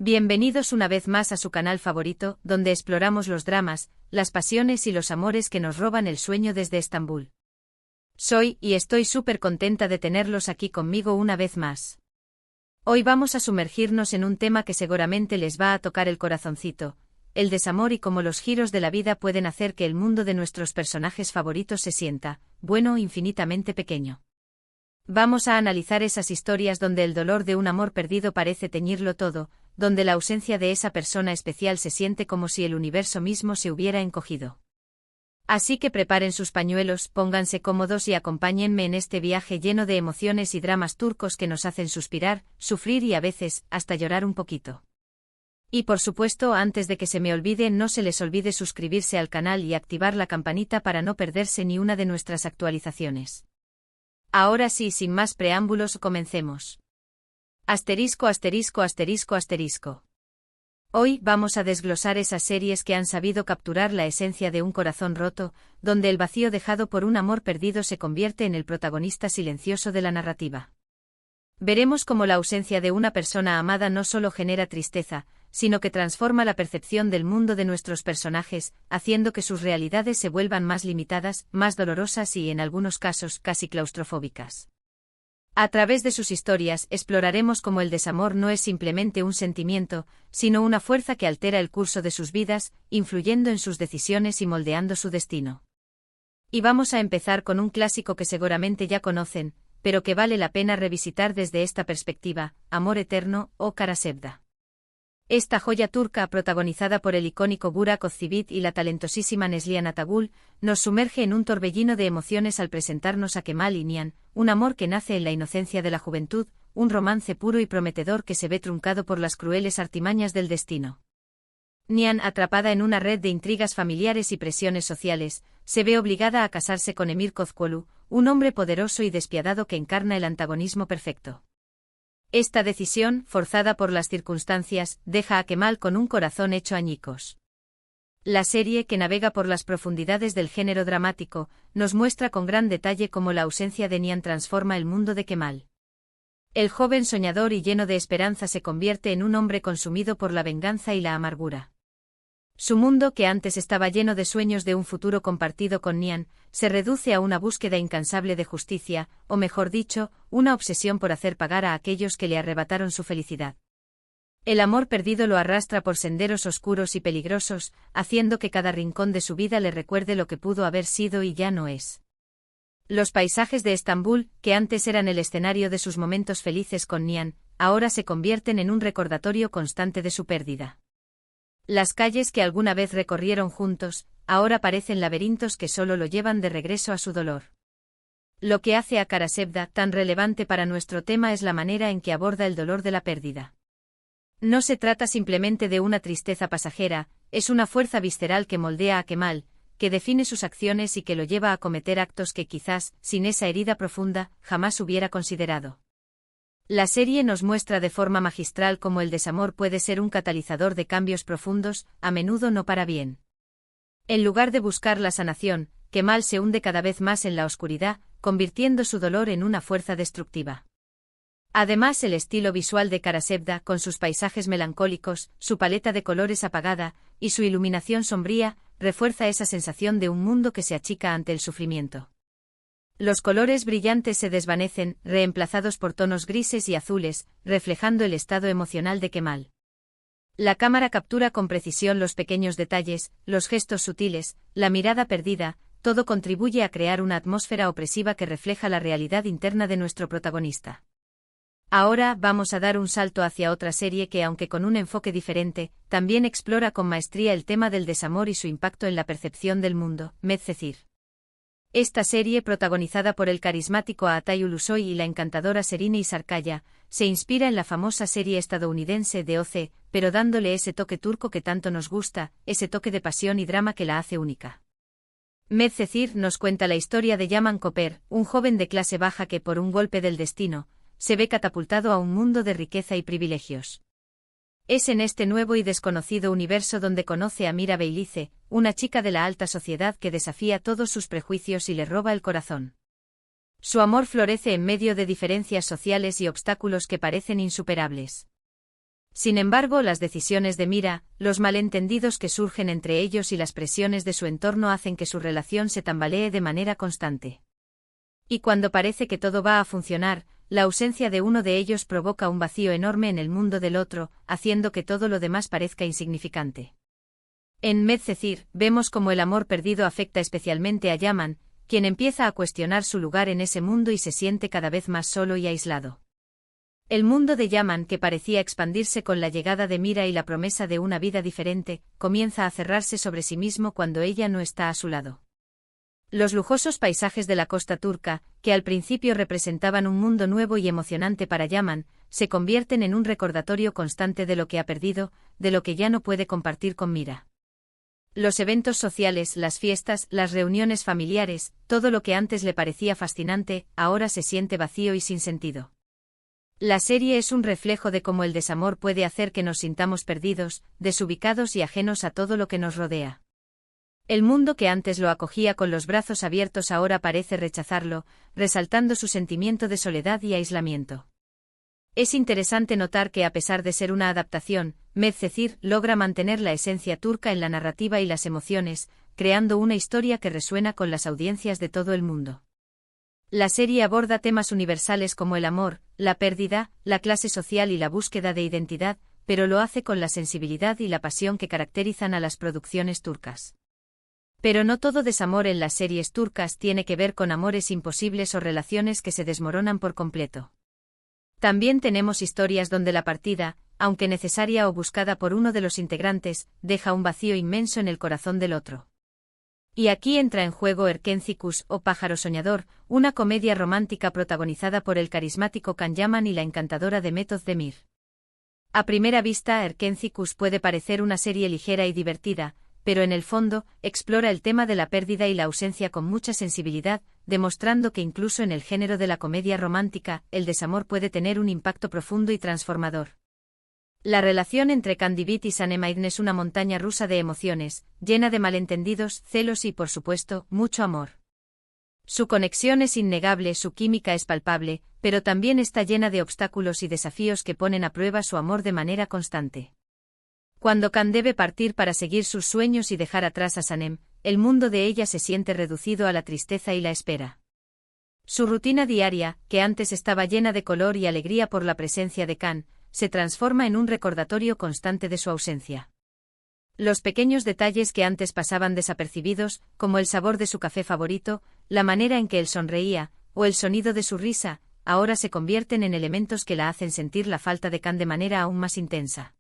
Bienvenidos una vez más a su canal favorito, donde exploramos los dramas, las pasiones y los amores que nos roban el sueño desde Estambul. Soy, y estoy súper contenta de tenerlos aquí conmigo una vez más. Hoy vamos a sumergirnos en un tema que seguramente les va a tocar el corazoncito, el desamor y cómo los giros de la vida pueden hacer que el mundo de nuestros personajes favoritos se sienta, bueno, infinitamente pequeño. Vamos a analizar esas historias donde el dolor de un amor perdido parece teñirlo todo, donde la ausencia de esa persona especial se siente como si el universo mismo se hubiera encogido. Así que preparen sus pañuelos, pónganse cómodos y acompáñenme en este viaje lleno de emociones y dramas turcos que nos hacen suspirar, sufrir y a veces, hasta llorar un poquito. Y por supuesto, antes de que se me olvide, no se les olvide suscribirse al canal y activar la campanita para no perderse ni una de nuestras actualizaciones. Ahora sí, sin más preámbulos, comencemos. Asterisco, asterisco, asterisco, asterisco. Hoy vamos a desglosar esas series que han sabido capturar la esencia de un corazón roto, donde el vacío dejado por un amor perdido se convierte en el protagonista silencioso de la narrativa. Veremos cómo la ausencia de una persona amada no solo genera tristeza, sino que transforma la percepción del mundo de nuestros personajes, haciendo que sus realidades se vuelvan más limitadas, más dolorosas y, en algunos casos, casi claustrofóbicas. A través de sus historias exploraremos cómo el desamor no es simplemente un sentimiento, sino una fuerza que altera el curso de sus vidas, influyendo en sus decisiones y moldeando su destino. Y vamos a empezar con un clásico que seguramente ya conocen, pero que vale la pena revisitar desde esta perspectiva: Amor Eterno o Karasevda. Esta joya turca, protagonizada por el icónico Burak Özçivit y la talentosísima Neslihan Atagul, nos sumerge en un torbellino de emociones al presentarnos a Kemal y Nihan, un amor que nace en la inocencia de la juventud, un romance puro y prometedor que se ve truncado por las crueles artimañas del destino. Nihan, atrapada en una red de intrigas familiares y presiones sociales, se ve obligada a casarse con Emir Kozkolu, un hombre poderoso y despiadado que encarna el antagonismo perfecto. Esta decisión, forzada por las circunstancias, deja a Kemal con un corazón hecho añicos. La serie, que navega por las profundidades del género dramático, nos muestra con gran detalle cómo la ausencia de Nihan transforma el mundo de Kemal. El joven soñador y lleno de esperanza se convierte en un hombre consumido por la venganza y la amargura. Su mundo, que antes estaba lleno de sueños de un futuro compartido con Nihan, se reduce a una búsqueda incansable de justicia, o mejor dicho, una obsesión por hacer pagar a aquellos que le arrebataron su felicidad. El amor perdido lo arrastra por senderos oscuros y peligrosos, haciendo que cada rincón de su vida le recuerde lo que pudo haber sido y ya no es. Los paisajes de Estambul, que antes eran el escenario de sus momentos felices con Nihan, ahora se convierten en un recordatorio constante de su pérdida. Las calles que alguna vez recorrieron juntos, ahora parecen laberintos que solo lo llevan de regreso a su dolor. Lo que hace a Karasevda tan relevante para nuestro tema es la manera en que aborda el dolor de la pérdida. No se trata simplemente de una tristeza pasajera, es una fuerza visceral que moldea a Kemal, que define sus acciones y que lo lleva a cometer actos que quizás, sin esa herida profunda, jamás hubiera considerado. La serie nos muestra de forma magistral cómo el desamor puede ser un catalizador de cambios profundos, a menudo no para bien. En lugar de buscar la sanación, Kemal se hunde cada vez más en la oscuridad, convirtiendo su dolor en una fuerza destructiva. Además, el estilo visual de Karasevda, con sus paisajes melancólicos, su paleta de colores apagada y su iluminación sombría, refuerza esa sensación de un mundo que se achica ante el sufrimiento. Los colores brillantes se desvanecen, reemplazados por tonos grises y azules, reflejando el estado emocional de Kemal. La cámara captura con precisión los pequeños detalles, los gestos sutiles, la mirada perdida, todo contribuye a crear una atmósfera opresiva que refleja la realidad interna de nuestro protagonista. Ahora vamos a dar un salto hacia otra serie que, aunque con un enfoque diferente, también explora con maestría el tema del desamor y su impacto en la percepción del mundo: Medcezir. Esta serie, protagonizada por el carismático Atay Ulusoy y la encantadora Serine Sarkaya, se inspira en la famosa serie estadounidense de OC, pero dándole ese toque turco que tanto nos gusta, ese toque de pasión y drama que la hace única. Medcezir nos cuenta la historia de Yaman Koper, un joven de clase baja que, por un golpe del destino, se ve catapultado a un mundo de riqueza y privilegios. Es en este nuevo y desconocido universo donde conoce a Mira Beylice, una chica de la alta sociedad que desafía todos sus prejuicios y le roba el corazón. Su amor florece en medio de diferencias sociales y obstáculos que parecen insuperables. Sin embargo, las decisiones de Mira, los malentendidos que surgen entre ellos y las presiones de su entorno hacen que su relación se tambalee de manera constante. Y cuando parece que todo va a funcionar, la ausencia de uno de ellos provoca un vacío enorme en el mundo del otro, haciendo que todo lo demás parezca insignificante. En Medcezir, vemos cómo el amor perdido afecta especialmente a Yaman, quien empieza a cuestionar su lugar en ese mundo y se siente cada vez más solo y aislado. El mundo de Yaman, que parecía expandirse con la llegada de Mira y la promesa de una vida diferente, comienza a cerrarse sobre sí mismo cuando ella no está a su lado. Los lujosos paisajes de la costa turca, que al principio representaban un mundo nuevo y emocionante para Yaman, se convierten en un recordatorio constante de lo que ha perdido, de lo que ya no puede compartir con Mira. Los eventos sociales, las fiestas, las reuniones familiares, todo lo que antes le parecía fascinante, ahora se siente vacío y sin sentido. La serie es un reflejo de cómo el desamor puede hacer que nos sintamos perdidos, desubicados y ajenos a todo lo que nos rodea. El mundo que antes lo acogía con los brazos abiertos ahora parece rechazarlo, resaltando su sentimiento de soledad y aislamiento. Es interesante notar que a pesar de ser una adaptación, Medcezir logra mantener la esencia turca en la narrativa y las emociones, creando una historia que resuena con las audiencias de todo el mundo. La serie aborda temas universales como el amor, la pérdida, la clase social y la búsqueda de identidad, pero lo hace con la sensibilidad y la pasión que caracterizan a las producciones turcas. Pero no todo desamor en las series turcas tiene que ver con amores imposibles o relaciones que se desmoronan por completo. También tenemos historias donde la partida, aunque necesaria o buscada por uno de los integrantes, deja un vacío inmenso en el corazón del otro. Y aquí entra en juego Erkencikus o Pájaro Soñador, una comedia romántica protagonizada por el carismático Can Yaman y la encantadora Demet Özdemir. A primera vista, Erkencikus puede parecer una serie ligera y divertida, pero en el fondo, explora el tema de la pérdida y la ausencia con mucha sensibilidad, demostrando que incluso en el género de la comedia romántica, el desamor puede tener un impacto profundo y transformador. La relación entre Kandibit y Sanem Aydin es una montaña rusa de emociones, llena de malentendidos, celos y, por supuesto, mucho amor. Su conexión es innegable, su química es palpable, pero también está llena de obstáculos y desafíos que ponen a prueba su amor de manera constante. Cuando Can debe partir para seguir sus sueños y dejar atrás a Sanem, el mundo de ella se siente reducido a la tristeza y la espera. Su rutina diaria, que antes estaba llena de color y alegría por la presencia de Can, se transforma en un recordatorio constante de su ausencia. Los pequeños detalles que antes pasaban desapercibidos, como el sabor de su café favorito, la manera en que él sonreía, o el sonido de su risa, ahora se convierten en elementos que la hacen sentir la falta de Can de manera aún más intensa.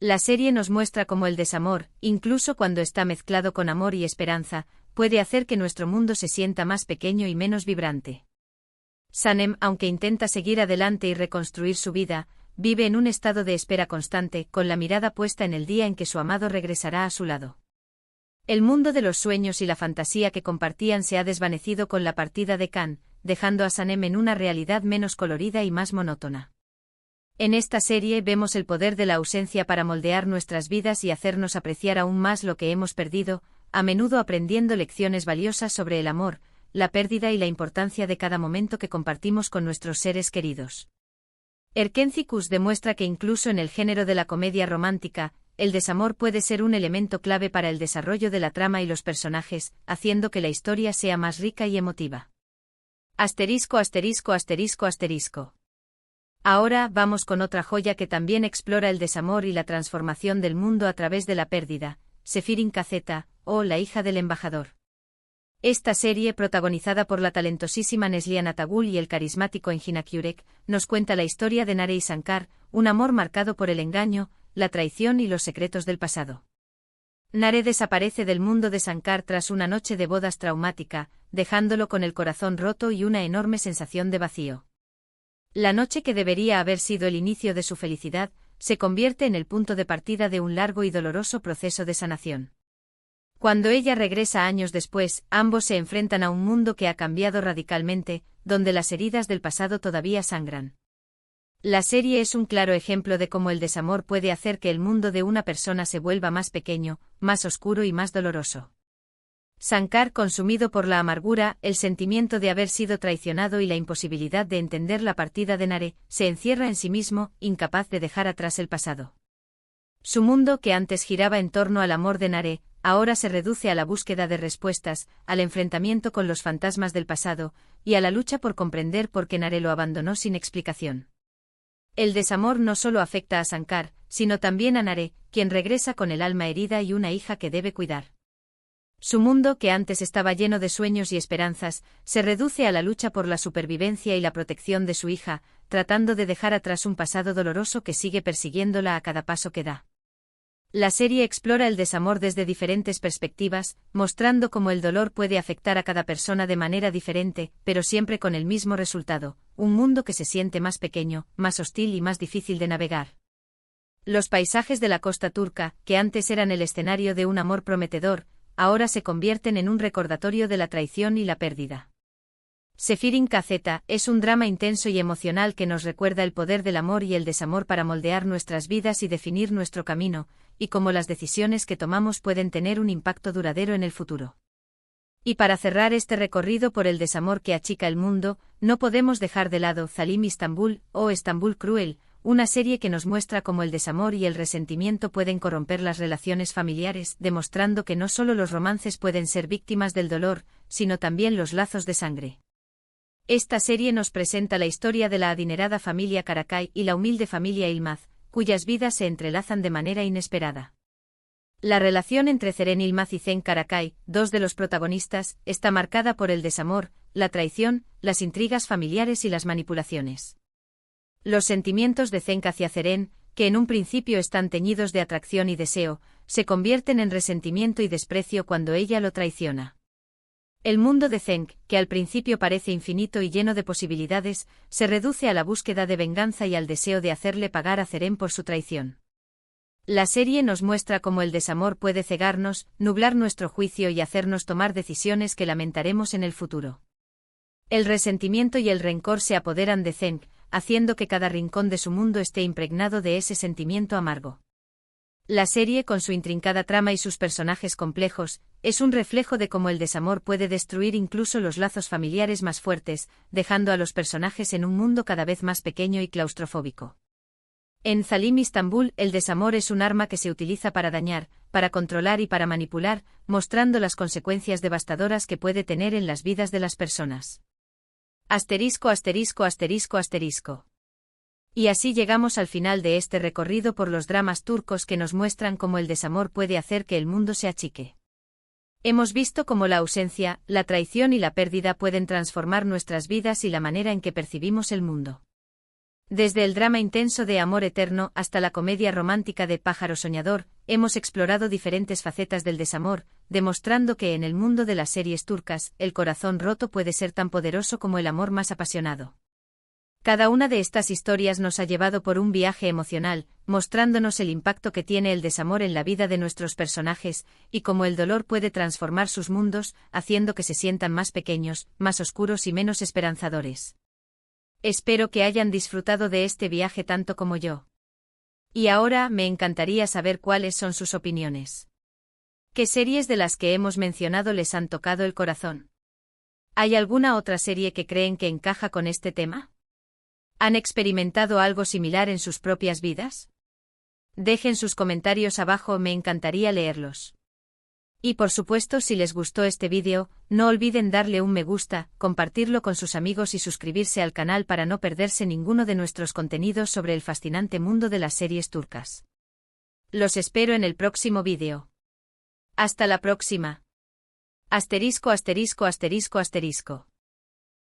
La serie nos muestra cómo el desamor, incluso cuando está mezclado con amor y esperanza, puede hacer que nuestro mundo se sienta más pequeño y menos vibrante. Sanem, aunque intenta seguir adelante y reconstruir su vida, vive en un estado de espera constante, con la mirada puesta en el día en que su amado regresará a su lado. El mundo de los sueños y la fantasía que compartían se ha desvanecido con la partida de Can, dejando a Sanem en una realidad menos colorida y más monótona. En esta serie vemos el poder de la ausencia para moldear nuestras vidas y hacernos apreciar aún más lo que hemos perdido, a menudo aprendiendo lecciones valiosas sobre el amor, la pérdida y la importancia de cada momento que compartimos con nuestros seres queridos. Erkencikus demuestra que incluso en el género de la comedia romántica, el desamor puede ser un elemento clave para el desarrollo de la trama y los personajes, haciendo que la historia sea más rica y emotiva. Asterisco, asterisco, asterisco, asterisco. Ahora vamos con otra joya que también explora el desamor y la transformación del mundo a través de la pérdida, Sefirin Kazeta, o La hija del embajador. Esta serie, protagonizada por la talentosísima Neslihan Atagul y el carismático Engin Akyurek, nos cuenta la historia de Nare y Sankar, un amor marcado por el engaño, la traición y los secretos del pasado. Nare desaparece del mundo de Sankar tras una noche de bodas traumática, dejándolo con el corazón roto y una enorme sensación de vacío. La noche que debería haber sido el inicio de su felicidad, se convierte en el punto de partida de un largo y doloroso proceso de sanación. Cuando ella regresa años después, ambos se enfrentan a un mundo que ha cambiado radicalmente, donde las heridas del pasado todavía sangran. La serie es un claro ejemplo de cómo el desamor puede hacer que el mundo de una persona se vuelva más pequeño, más oscuro y más doloroso. Sankar, consumido por la amargura, el sentimiento de haber sido traicionado y la imposibilidad de entender la partida de Nare, se encierra en sí mismo, incapaz de dejar atrás el pasado. Su mundo, que antes giraba en torno al amor de Nare, ahora se reduce a la búsqueda de respuestas, al enfrentamiento con los fantasmas del pasado, y a la lucha por comprender por qué Nare lo abandonó sin explicación. El desamor no solo afecta a Sankar, sino también a Nare, quien regresa con el alma herida y una hija que debe cuidar. Su mundo, que antes estaba lleno de sueños y esperanzas, se reduce a la lucha por la supervivencia y la protección de su hija, tratando de dejar atrás un pasado doloroso que sigue persiguiéndola a cada paso que da. La serie explora el desamor desde diferentes perspectivas, mostrando cómo el dolor puede afectar a cada persona de manera diferente, pero siempre con el mismo resultado, un mundo que se siente más pequeño, más hostil y más difícil de navegar. Los paisajes de la costa turca, que antes eran el escenario de un amor prometedor, ahora se convierten en un recordatorio de la traición y la pérdida. Sefirin Kazeta es un drama intenso y emocional que nos recuerda el poder del amor y el desamor para moldear nuestras vidas y definir nuestro camino, y cómo las decisiones que tomamos pueden tener un impacto duradero en el futuro. Y para cerrar este recorrido por el desamor que achica el mundo, no podemos dejar de lado Zalim Istanbul, o Estambul Cruel, una serie que nos muestra cómo el desamor y el resentimiento pueden corromper las relaciones familiares, demostrando que no solo los romances pueden ser víctimas del dolor, sino también los lazos de sangre. Esta serie nos presenta la historia de la adinerada familia Karakay y la humilde familia Ilmaz, cuyas vidas se entrelazan de manera inesperada. La relación entre Ceren Ilmaz y Cenk Karakay, dos de los protagonistas, está marcada por el desamor, la traición, las intrigas familiares y las manipulaciones. Los sentimientos de Cenk hacia Ceren, que en un principio están teñidos de atracción y deseo, se convierten en resentimiento y desprecio cuando ella lo traiciona. El mundo de Cenk, que al principio parece infinito y lleno de posibilidades, se reduce a la búsqueda de venganza y al deseo de hacerle pagar a Ceren por su traición. La serie nos muestra cómo el desamor puede cegarnos, nublar nuestro juicio y hacernos tomar decisiones que lamentaremos en el futuro. El resentimiento y el rencor se apoderan de Cenk, haciendo que cada rincón de su mundo esté impregnado de ese sentimiento amargo. La serie, con su intrincada trama y sus personajes complejos, es un reflejo de cómo el desamor puede destruir incluso los lazos familiares más fuertes, dejando a los personajes en un mundo cada vez más pequeño y claustrofóbico. En Zalim Istanbul, el desamor es un arma que se utiliza para dañar, para controlar y para manipular, mostrando las consecuencias devastadoras que puede tener en las vidas de las personas. Asterisco, asterisco, asterisco, asterisco. Y así llegamos al final de este recorrido por los dramas turcos que nos muestran cómo el desamor puede hacer que el mundo se achique. Hemos visto cómo la ausencia, la traición y la pérdida pueden transformar nuestras vidas y la manera en que percibimos el mundo. Desde el drama intenso de Amor Eterno hasta la comedia romántica de Pájaro Soñador, hemos explorado diferentes facetas del desamor, demostrando que en el mundo de las series turcas, el corazón roto puede ser tan poderoso como el amor más apasionado. Cada una de estas historias nos ha llevado por un viaje emocional, mostrándonos el impacto que tiene el desamor en la vida de nuestros personajes, y cómo el dolor puede transformar sus mundos, haciendo que se sientan más pequeños, más oscuros y menos esperanzadores. Espero que hayan disfrutado de este viaje tanto como yo. Y ahora me encantaría saber cuáles son sus opiniones. ¿Qué series de las que hemos mencionado les han tocado el corazón? ¿Hay alguna otra serie que creen que encaja con este tema? ¿Han experimentado algo similar en sus propias vidas? Dejen sus comentarios abajo, me encantaría leerlos. Y por supuesto, si les gustó este vídeo, no olviden darle un me gusta, compartirlo con sus amigos y suscribirse al canal para no perderse ninguno de nuestros contenidos sobre el fascinante mundo de las series turcas. Los espero en el próximo vídeo. Hasta la próxima. Asterisco, asterisco, asterisco, asterisco.